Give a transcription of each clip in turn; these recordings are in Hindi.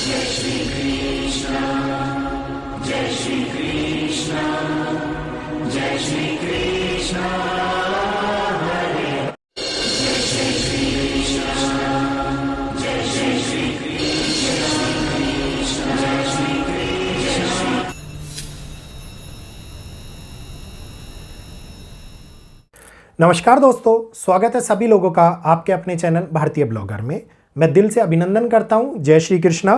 जय श्री कृष्ण जय श्री कृष्ण जय श्री कृष्ण हरे जय श्री कृष्ण जय श्री कृष्ण जय श्री कृष्ण। नमस्कार दोस्तों, स्वागत है सभी लोगों का आपके अपने चैनल भारतीय ब्लॉगर में। मैं दिल से अभिनंदन करता हूं। जय श्री कृष्णा।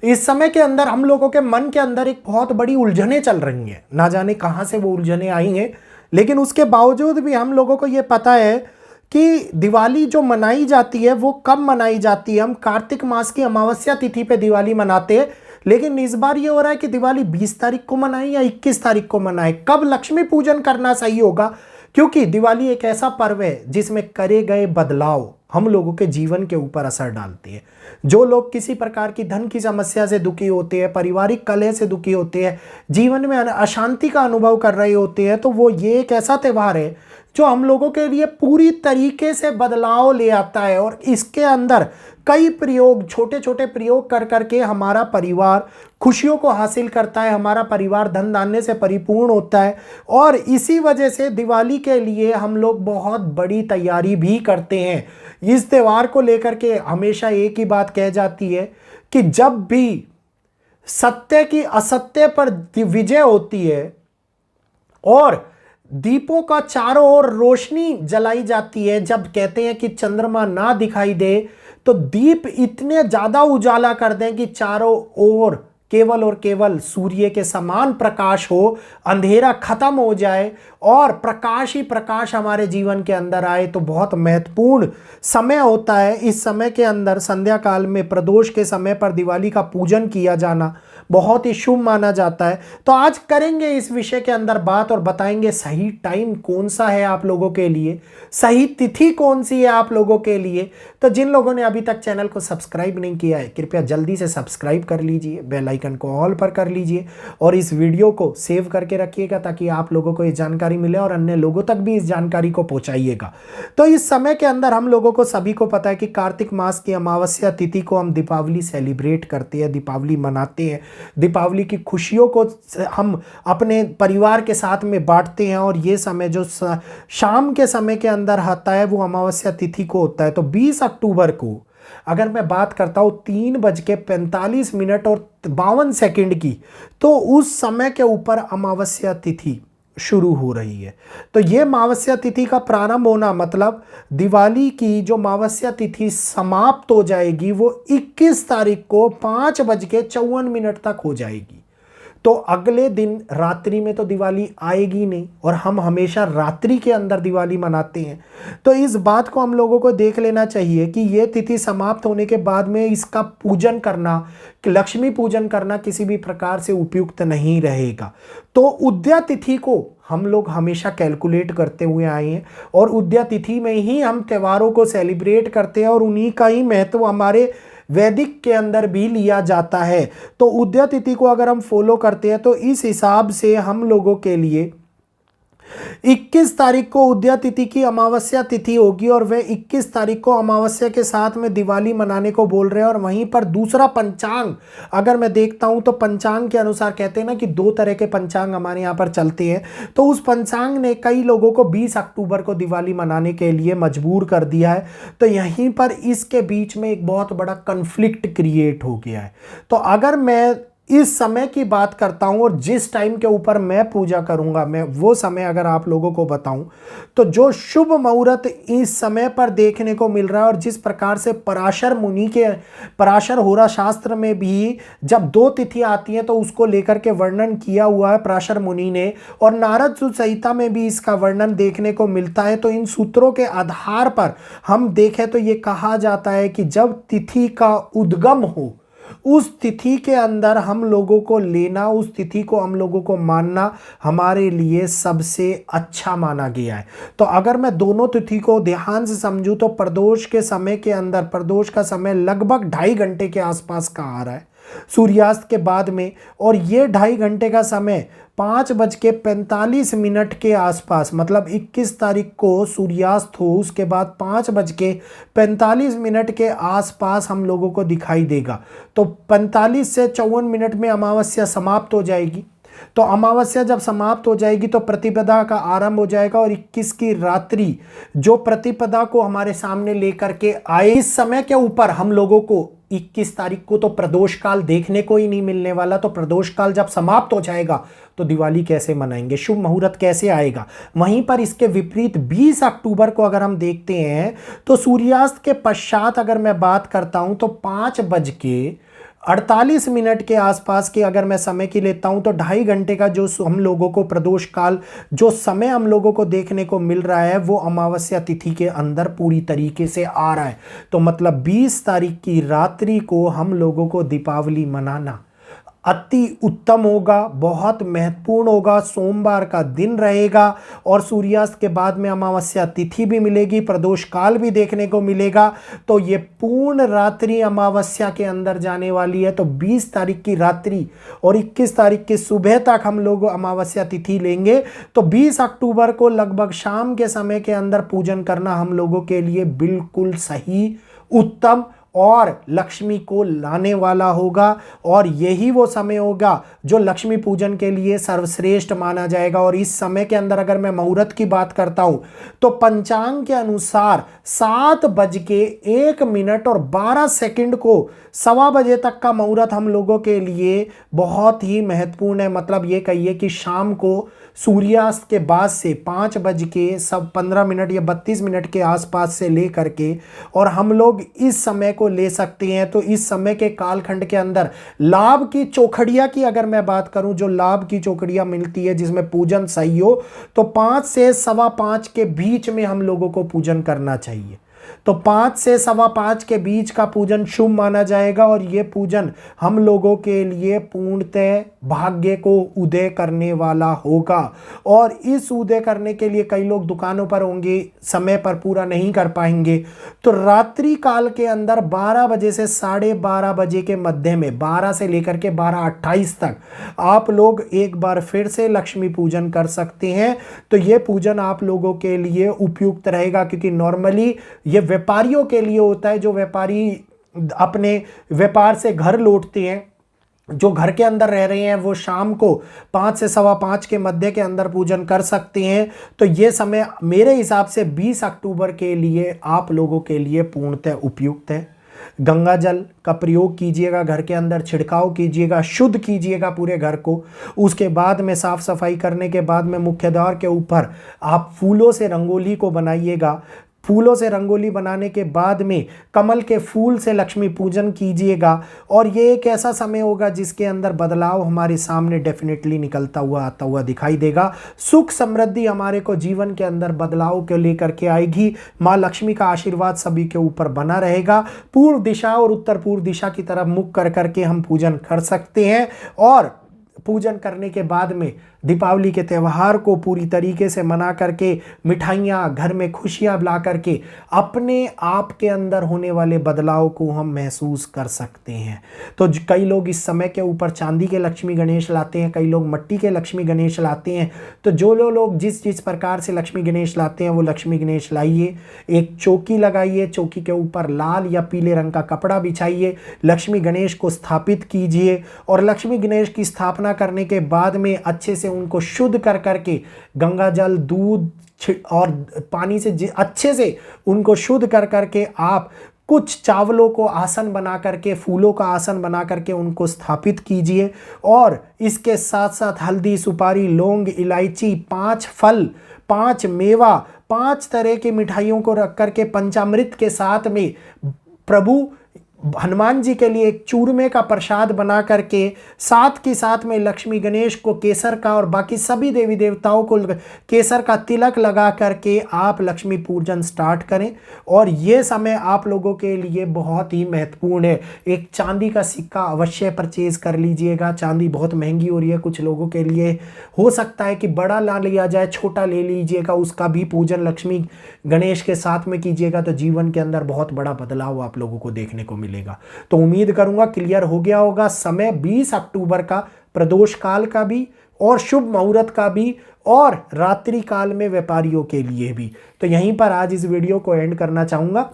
इस समय के अंदर हम लोगों के मन के अंदर एक बहुत बड़ी उलझनें चल रही हैं। ना जाने कहां से वो उलझनें आई हैं, लेकिन उसके बावजूद भी हम लोगों को ये पता है कि दिवाली जो मनाई जाती है वो कब मनाई जाती है। हम कार्तिक मास की अमावस्या तिथि पे दिवाली मनाते हैं, लेकिन इस बार ये हो रहा है कि दिवाली 20 तारीख को मनाएं या 21 तारीख को मनाएं। कब लक्ष्मी पूजन करना सही होगा, क्योंकि दिवाली एक ऐसा पर्व है जिसमें करे गए बदलाव हम लोगों के जीवन के ऊपर असर डालते हैं। जो लोग किसी प्रकार की धन की समस्या से दुखी होते हैं, पारिवारिक कलह से दुखी होते हैं, जीवन में अशांति का अनुभव कर रहे होते हैं, तो वो ये एक ऐसा त्यौहार है जो हम लोगों के लिए पूरी तरीके से बदलाव ले आता है। और इसके अंदर कई प्रयोग, छोटे छोटे प्रयोग कर करके हमारा परिवार खुशियों को हासिल करता है, हमारा परिवार धन धान्य से परिपूर्ण होता है। और इसी वजह से दिवाली के लिए हम लोग बहुत बड़ी तैयारी भी करते हैं। इस त्यौहार को लेकर के हमेशा एक ही बात कह जाती है कि जब भी सत्य की असत्य पर विजय होती है और दीपों का चारों ओर रोशनी जलाई जाती है, जब कहते हैं कि चंद्रमा ना दिखाई दे तो दीप इतने ज्यादा उजाला कर दें कि चारों ओर केवल और केवल सूर्य के समान प्रकाश हो, अंधेरा खत्म हो जाए और प्रकाश ही प्रकाश हमारे जीवन के अंदर आए, तो बहुत महत्वपूर्ण समय होता है। इस समय के अंदर संध्या काल में प्रदोष के समय पर दिवाली का पूजन किया जाना बहुत ही शुभ माना जाता है। तो आज करेंगे इस विषय के अंदर बात और बताएंगे सही टाइम कौन सा है आप लोगों के लिए, सही तिथि कौन सी है आप लोगों के लिए। तो जिन लोगों ने अभी तक चैनल को सब्सक्राइब नहीं किया है, कृपया जल्दी से सब्सक्राइब कर लीजिए, बेल आइकन को ऑल पर कर लीजिए और इस वीडियो को सेव करके रखिएगा ताकि आप लोगों को ये जानकारी मिले और अन्य लोगों तक भी इस जानकारी को पहुंचाइएगा। तो इस समय के अंदर हम लोगों को सभी को पता है कि कार्तिक मास की अमावस्या तिथि को हम दीपावली सेलिब्रेट करते हैं, दीपावली मनाते हैं। दीपावली की खुशियों को हम अपने परिवार के साथ में बांटते हैं और ये समय जो शाम के समय के अंदर आता है वो अमावस्या तिथि को होता है। तो 20 अक्टूबर को अगर मैं बात करता हूँ 3:45 और 52 सेकंड की, तो उस समय के ऊपर अमावस्या तिथि शुरू हो रही है। तो ये अमावस्या तिथि का प्रारंभ होना मतलब दिवाली की जो अमावस्या तिथि समाप्त हो जाएगी वो 21 तारीख को 5:54 तक हो जाएगी। तो अगले दिन रात्रि में तो दिवाली आएगी नहीं और हम हमेशा रात्रि के अंदर दिवाली मनाते हैं। तो इस बात को हम लोगों को देख लेना चाहिए कि ये तिथि समाप्त होने के बाद में इसका पूजन करना, लक्ष्मी पूजन करना किसी भी प्रकार से उपयुक्त नहीं रहेगा। तो उदया तिथि को हम लोग हमेशा कैलकुलेट करते हुए आए हैं और उदया तिथि में ही हम त्योहारों को सेलिब्रेट करते हैं और उन्हीं का ही महत्व हमारे वैदिक के अंदर भी लिया जाता है। तो उदया तिथि को अगर हम फॉलो करते हैं तो इस हिसाब से हम लोगों के लिए 21 तारीख को उदया तिथि की अमावस्या तिथि होगी और वे 21 तारीख को अमावस्या के साथ में दिवाली मनाने को बोल रहे हैं। और वहीं पर दूसरा पंचांग अगर मैं देखता हूं तो पंचांग के अनुसार कहते हैं ना कि 2 तरह के पंचांग हमारे यहाँ पर चलते हैं। तो उस पंचांग ने कई लोगों को 20 अक्टूबर को दिवाली मनाने के लिए मजबूर कर दिया है। तो यहीं पर इसके बीच में एक बहुत बड़ा कन्फ्लिक्ट क्रिएट हो गया है। तो अगर मैं इस समय की बात करता हूं और जिस टाइम के ऊपर मैं पूजा करूंगा, मैं वो समय अगर आप लोगों को बताऊं तो जो शुभ मुहूर्त इस समय पर देखने को मिल रहा है और जिस प्रकार से पराशर मुनि के पराशर होरा शास्त्र में भी जब 2 तिथियां आती हैं तो उसको लेकर के वर्णन किया हुआ है पराशर मुनि ने, और नारद सूत्र संहिता में भी इसका वर्णन देखने को मिलता है। तो इन सूत्रों के आधार पर हम देखें तो ये कहा जाता है कि जब तिथि का उद्गम हो उस तिथि के अंदर हम लोगों को लेना, उस तिथि को हम लोगों को मानना हमारे लिए सबसे अच्छा माना गया है। तो अगर मैं दोनों तिथि को ध्यान से समझूं तो प्रदोष के समय के अंदर, प्रदोष का समय लगभग 2.5 घंटे के आसपास का आ रहा है सूर्यास्त के बाद में। और ये 2.5 घंटे का समय 5:45 के आसपास, मतलब 21 तारीख को सूर्यास्त हो, उसके बाद 5:45 के आसपास हम लोगों को दिखाई देगा। तो 45 से 54 मिनट में अमावस्या समाप्त हो जाएगी। तो अमावस्या जब समाप्त हो जाएगी तो प्रतिपदा का आरंभ हो जाएगा, और 21 की रात्रि जो प्रतिपदा को हमारे सामने लेकर के आए, इस समय के ऊपर हम लोगों को 21 तारीख को तो प्रदोष काल देखने को ही नहीं मिलने वाला। तो प्रदोष काल जब समाप्त हो जाएगा तो दिवाली कैसे मनाएंगे, शुभ मुहूर्त कैसे आएगा। वहीं पर इसके विपरीत 20 अक्टूबर को अगर हम देखते हैं तो सूर्यास्त के पश्चात अगर मैं बात करता हूं तो 5:48 के आसपास के अगर मैं समय की लेता हूं तो 2.5 घंटे का जो हम लोगों को प्रदोष काल जो समय हम लोगों को देखने को मिल रहा है वो अमावस्या तिथि के अंदर पूरी तरीके से आ रहा है। तो मतलब 20 तारीख की रात्रि को हम लोगों को दीपावली मनाना अति उत्तम होगा, बहुत महत्वपूर्ण होगा। सोमवार का दिन रहेगा और सूर्यास्त के बाद में अमावस्या तिथि भी मिलेगी, प्रदोष काल भी देखने को मिलेगा। तो ये पूर्ण रात्रि अमावस्या के अंदर जाने वाली है। तो 20 तारीख की रात्रि और 21 तारीख की सुबह तक हम लोग अमावस्या तिथि लेंगे। तो 20 अक्टूबर को लगभग शाम के समय के अंदर पूजन करना हम लोगों के लिए बिल्कुल सही, उत्तम और लक्ष्मी को लाने वाला होगा। और यही वो समय होगा जो लक्ष्मी पूजन के लिए सर्वश्रेष्ठ माना जाएगा। और इस समय के अंदर अगर मैं मुहूर्त की बात करता हूं तो पंचांग के अनुसार 7:01 को 1:15 बजे तक का मुहूर्त हम लोगों के लिए बहुत ही महत्वपूर्ण है। मतलब ये कहिए कि शाम को सूर्यास्त के बाद से 5:15 या 32 मिनट के आसपास से लेकर के और हम लोग इस समय को ले सकते हैं। तो इस समय के कालखंड के अंदर लाभ की चौखड़िया की अगर मैं बात करूं, जो लाभ की चौखड़िया मिलती है जिसमें पूजन सही हो, तो 5 से 5:15 के बीच में हम लोगों को पूजन करना चाहिए। तो 5 से 5:15 के बीच का पूजन शुभ माना जाएगा। और यह पूजन हम लोगों के लिए पूर्णतः भाग्य को उदय करने वाला होगा। और इस उदय करने के लिए कई लोग दुकानों पर होंगे, समय पर पूरा नहीं कर पाएंगे। तो रात्रि काल के अंदर 12 बजे से 12:30 बजे के मध्य में, 12 से लेकर के 12:28 तक आप लोग एक बार फिर से लक्ष्मी पूजन कर सकते हैं। तो यह पूजन आप लोगों के लिए उपयुक्त रहेगा, क्योंकि नॉर्मली ये व्यापारियों के लिए होता है। जो व्यापारी अपने व्यापार से घर लौटते हैं, जो घर के अंदर रह रहे हैं, वो शाम को 5 से 5:15 के मध्य के अंदर पूजन कर सकते हैं। तो ये समय मेरे हिसाब से 20 अक्टूबर के लिए आप लोगों के लिए पूर्णतः उपयुक्त है। गंगा जल का प्रयोग कीजिएगा, घर के अंदर छिड़काव कीजिएगा, शुद्ध कीजिएगा पूरे घर को। उसके बाद में साफ सफाई करने के बाद में मुख्य द्वार के ऊपर आप फूलों से रंगोली को बनाइएगा। फूलों से रंगोली बनाने के बाद में कमल के फूल से लक्ष्मी पूजन कीजिएगा। और ये एक ऐसा समय होगा जिसके अंदर बदलाव हमारे सामने डेफिनेटली निकलता हुआ आता हुआ दिखाई देगा। सुख समृद्धि हमारे को जीवन के अंदर बदलाव को लेकर के आएगी। माँ लक्ष्मी का आशीर्वाद सभी के ऊपर बना रहेगा। पूर्व दिशा और उत्तर पूर्व दिशा की तरफ मुख कर करके हम पूजन कर सकते हैं। और पूजन करने के बाद में दीपावली के त्यौहार को पूरी तरीके से मना करके मिठाइयाँ, घर में खुशियाँ ला करके अपने आप के अंदर होने वाले बदलाव को हम महसूस कर सकते हैं। तो कई लोग इस समय के ऊपर चांदी के लक्ष्मी गणेश लाते हैं, कई लोग मिट्टी के लक्ष्मी गणेश लाते हैं। तो जो लोग जिस प्रकार से लक्ष्मी गणेश लाते हैं वो लक्ष्मी गणेश लाइए। एक चौकी लगाइए, चौकी के ऊपर लाल या पीले रंग का कपड़ा बिछाइए, लक्ष्मी गणेश को स्थापित कीजिए। और लक्ष्मी गणेश की स्थापना करने के बाद में अच्छे से उनको शुद्ध कर करके गंगा जल, दूध और पानी से अच्छे से उनको शुद्ध कर करके आप कुछ चावलों को आसन बना करके, फूलों का आसन बना करके उनको स्थापित कीजिए। और इसके साथ साथ हल्दी, सुपारी, लौंग, इलायची, 5 फल, 5 मेवा, 5 तरह की मिठाइयों को रख करके पंचामृत के साथ में प्रभु हनुमान जी के लिए एक चूरमे का प्रसाद बना करके साथ के साथ में लक्ष्मी गणेश को केसर का और बाकी सभी देवी देवताओं को केसर का तिलक लगा करके आप लक्ष्मी पूजन स्टार्ट करें। और ये समय आप लोगों के लिए बहुत ही महत्वपूर्ण है। एक चांदी का सिक्का अवश्य परचेज कर लीजिएगा। चांदी बहुत महंगी हो रही है, कुछ लोगों के लिए हो सकता है कि बड़ा ना लिया जाए, छोटा ले लीजिएगा। उसका भी पूजन लक्ष्मी गणेश के साथ में कीजिएगा तो जीवन के अंदर बहुत बड़ा बदलाव आप लोगों को देखने को मिलेगा। मिलेगा। तो उम्मीद करूंगा क्लियर हो गया होगा। समय 20 अक्टूबर का प्रदोष काल का भी और शुभ मुहूर्त का भी और रात्रि काल में व्यापारियों के लिए भी। तो यहीं पर आज इस वीडियो को एंड करना चाहूँगा,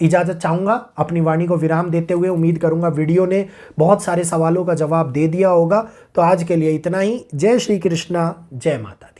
इजाज़त चाहूँगा अपनी वाणी को विराम देते हुए। उम्मीद करूँगा वीडियो ने बहुत सारे सवालों का जवाब दे दिया होगा। तो आज के लिए इतना ही। जय श्री कृष्णा, जय माता दी।